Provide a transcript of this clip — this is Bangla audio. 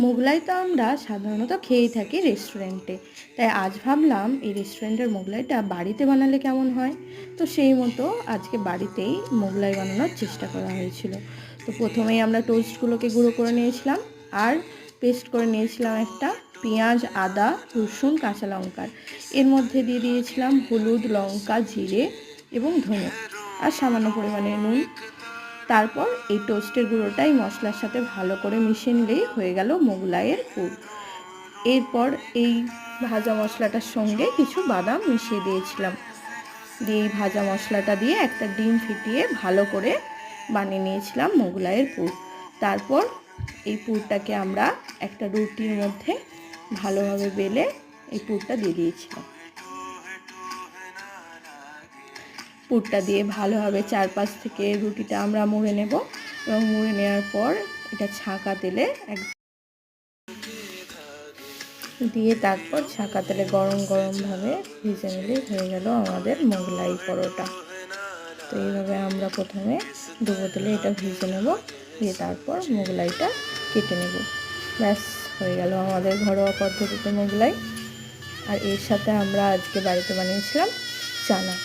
মোগলাই তো আমরা সাধারণত খেয়েই থাকি রেস্টুরেন্টে, তাই আজ ভাবলাম এই রেস্টুরেন্টের মোগলাইটা বাড়িতে বানালে কেমন হয়। তো সেই মতো আজকে বাড়িতেই মোগলাই বানানোর চেষ্টা করা হয়েছিল। তো প্রথমেই আমরা টোস্টগুলোকে গুঁড়ো করে নিয়েছিলাম আর পেস্ট করে নিয়েছিলাম একটা পেঁয়াজ, আদা, রসুন, কাঁচা লঙ্কার। এর মধ্যে দিয়ে দিয়েছিলাম হলুদ, লঙ্কা, জিরে এবং ধনে আর সামান্য পরিমাণে নুন। তারপর এই টোস্টের গুঁড়োটাই মশলার সাথে ভালো করে মিশিয়ে নিলেই হয়ে গেল মোগলাইয়ের পুর। এরপর এই ভাজা মশলাটার সঙ্গে কিছু বাদাম মিশিয়ে দিয়েছিলাম, দিয়ে এই ভাজা মশলাটা দিয়ে একটা ডিম ফিটিয়ে ভালো করে বানিয়ে নিয়েছিলাম মোগলাইয়ের পুর। তারপর এই পুরটাকে আমরা একটা রুটির মধ্যে ভালোভাবে বেলে এই পুরটা দিয়ে দিয়েছিলাম। পুরটা দিয়ে ভালোভাবে চারপাশ থেকে রুটিটা আমরা মুড়ে নেব এবং মুড়ে নেওয়ার পর এটা ছাঁকা তেলে দিয়ে তারপর ছাঁকা তেলে গরম গরমভাবে ভেজে নিলেই হয়ে গেল আমাদের মোগলাই পরোটা। তো এইভাবে আমরা প্রথমে ডুবো তেলে এটা ভেজে নেব, দিয়ে তারপর মোগলাইটা কেটে নেব। ব্যাস হয়ে গেল আমাদের ঘরোয়া পদ্ধতিতে মোগলাই। আর এর সাথে আমরা আজকে বাড়িতে বানিয়েছিলাম চানা।